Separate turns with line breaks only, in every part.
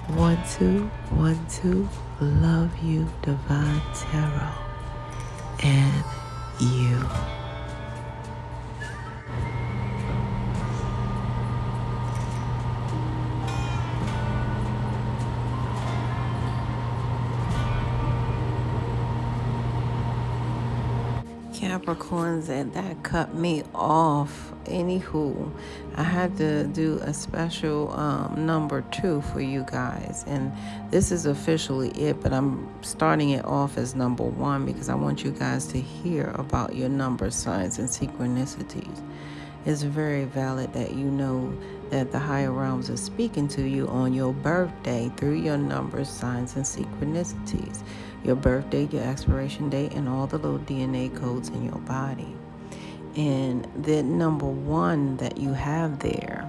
1212. Love you, Divine Tarot, and you. Capricorns, and that cut me off. Anywho, I had to do a special number 2 for you guys, and this is officially it, but I'm starting it off as number 1 because I want you guys to hear about your number signs and synchronicities. It's very valid that you know that the higher realms are speaking to you on your birthday through your numbers, signs, and synchronicities. Your birthday, your expiration date, and all the little DNA codes in your body. And the number 1 that you have there,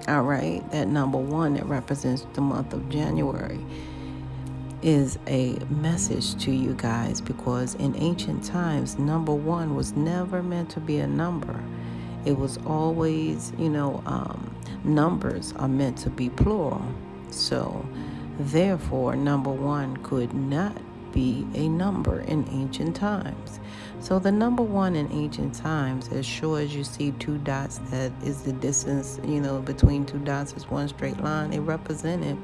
all right, that number 1 that represents the month of January, is a message to you guys, because in ancient times, number 1 was never meant to be a number. It was always, numbers are meant to be plural. So, therefore, number 1 could not be a number in ancient times. So the number 1 in ancient times, as sure as you see 2 dots, that is the distance, between 2 dots is one straight line. It represented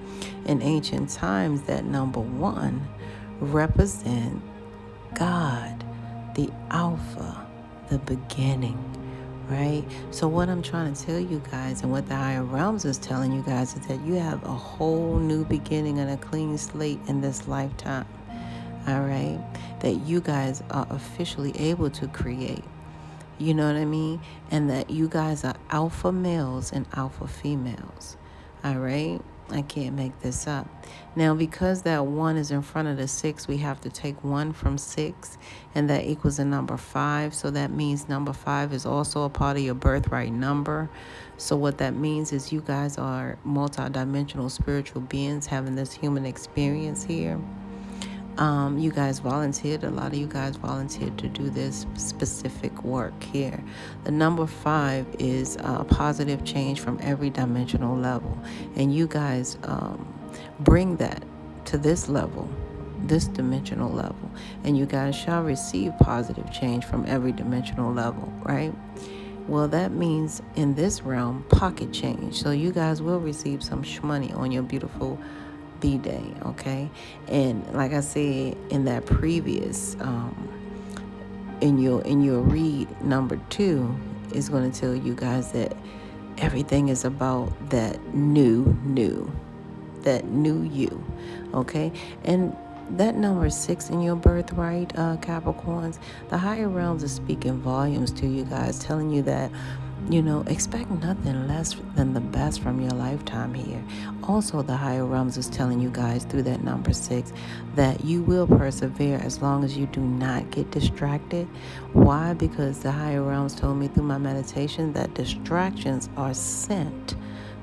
in ancient times that number 1 represent God, the Alpha, the beginning. Right? So what I'm trying to tell you guys, and what the higher realms is telling you guys, is that you have a whole new beginning and a clean slate in this lifetime. All right? That you guys are officially able to create. You know what I mean? And that you guys are alpha males and alpha females. All right? I can't make this up. Now, because that 1 is in front of the 6, we have to take 1 from 6, and that equals the number 5. So that means number 5 is also a part of your birthright number. So what that means is you guys are multidimensional spiritual beings having this human experience here. You guys volunteered, a lot of you guys volunteered to do this specific work here. The number 5 is positive change from every dimensional level. And you guys bring that to this level, this dimensional level. And you guys shall receive positive change from every dimensional level, right? Well, that means in this realm, pocket change. So you guys will receive some money on your beautiful B-Day, okay? And like I said in that previous, in your read, number 2 is going to tell you guys that everything is about that new you, okay? And that number 6 in your birthright, Capricorns, the higher realms are speaking volumes to you guys, telling you that, expect nothing less than the best from your lifetime here. Also, the higher realms is telling you guys through that number 6 that you will persevere as long as you do not get distracted. Why? Because the higher realms told me through my meditation that distractions are sent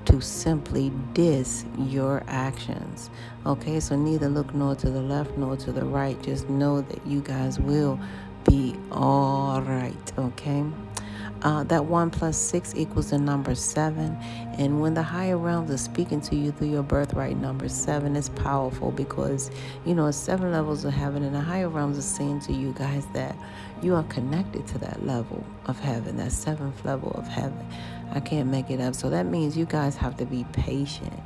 to simply diss your actions. Okay, so neither look nor to the left nor to the right. Just know that you guys will be all right, okay? That 1 plus 6 equals the number 7. And when the higher realms are speaking to you through your birthright number 7, it's powerful because, it's 7 levels of heaven, and the higher realms are saying to you guys that you are connected to that level of heaven, that 7th level of heaven. I can't make it up. So that means you guys have to be patient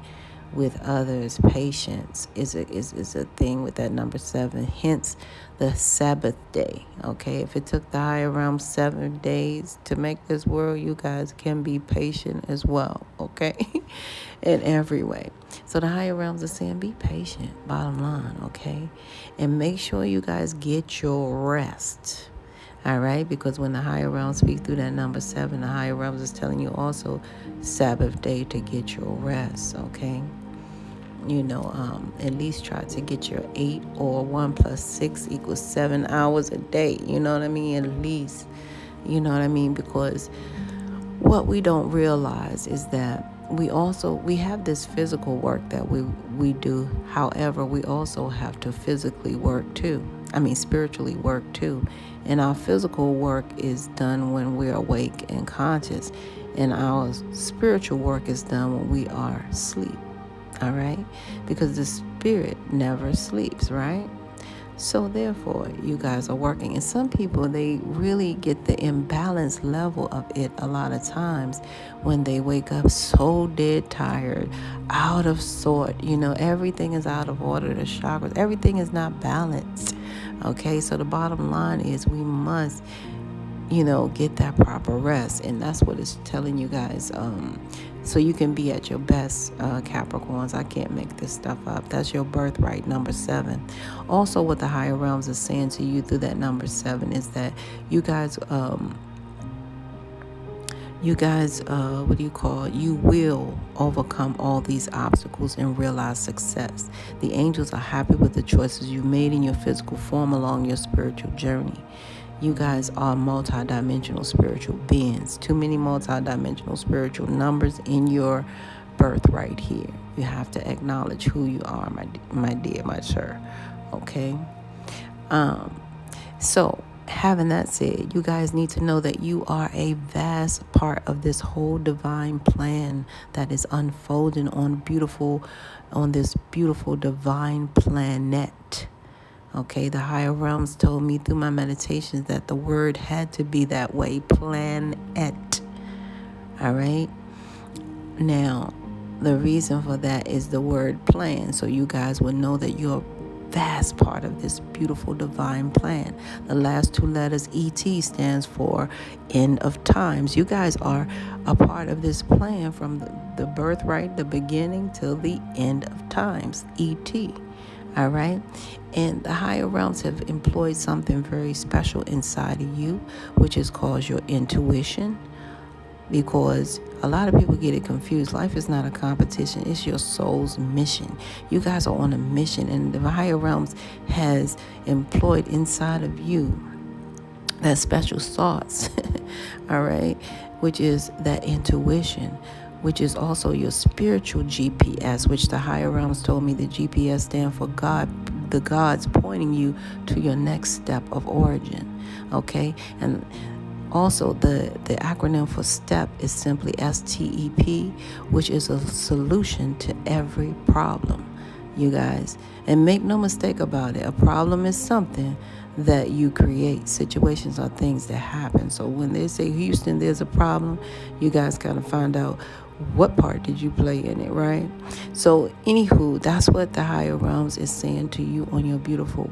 with others. Patience is a thing with that number 7. Hence the Sabbath day. Okay, if it took the higher realm 7 days to make this world, you guys can be patient as well. Okay, in every way. So the higher realms are saying be patient. Bottom line, okay, and make sure you guys get your rest. All right, because when the higher realms speak through that number 7, the higher realms is telling you also Sabbath day to get your rest. Okay. At least try to get your 8, or 1 plus 6 equals 7 hours a day. You know what I mean? At least, because what we don't realize is that we have this physical work that we do. However, we also have to physically work too. Spiritually work too. And our physical work is done when we're awake and conscious. And our spiritual work is done when we are asleep. all right? Because the spirit never sleeps, right? So therefore, you guys are working. And some people, they really get the imbalanced level of it a lot of times when they wake up so dead tired, out of sort. Everything is out of order. The chakras, everything is not balanced. Okay, so the bottom line is we must get that proper rest. And that's what it's telling you guys. So you can be at your best, Capricorns. I can't make this stuff up. That's your birthright, number 7. Also, what the higher realms are saying to you through that number 7 is that you guys, you will overcome all these obstacles and realize success. The angels are happy with the choices you made in your physical form along your spiritual journey. You guys are multidimensional spiritual beings. Too many multidimensional spiritual numbers in your birthright here. You have to acknowledge who you are, my dear, my sir. Okay? So, having that said, you guys need to know that you are a vast part of this whole divine plan that is unfolding on this beautiful divine planet. Okay, the higher realms told me through my meditations that the word had to be that way, planet. All right? Now, the reason for that is the word plan. So you guys will know that you're a vast part of this beautiful divine plan. The last 2 letters, ET, stands for end of times. You guys are a part of this plan from the birthright, the beginning, till the end of times, ET. All right? And the higher realms have employed something very special inside of you, which is called your intuition. Because a lot of people get it confused. Life is not a competition. It's your soul's mission. You guys are on a mission, and the higher realms has employed inside of you that special sauce, all right, which is that intuition, which is also your spiritual GPS, which the higher realms told me the GPS stand for God, the gods pointing you to your next step of origin, okay? And also, the acronym for STEP is simply STEP, which is a solution to every problem, you guys. And make no mistake about it, a problem is something that you create. Situations are things that happen. So when they say, Houston, there's a problem, you guys kind of find out what part did you play in it, right? So anywho, that's what the higher realms is saying to you on your beautiful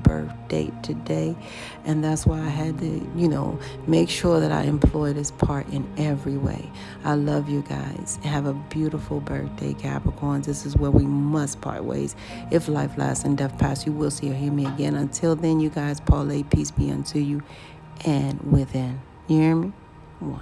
birth date today. And that's why I had to, make sure that I employ this part in every way. I love you guys. Have a beautiful birthday, Capricorns. This is where we must part ways. If life lasts and death pass, you will see or hear me again. Until then, you guys, parlay, peace be unto you and within. You hear me? 1.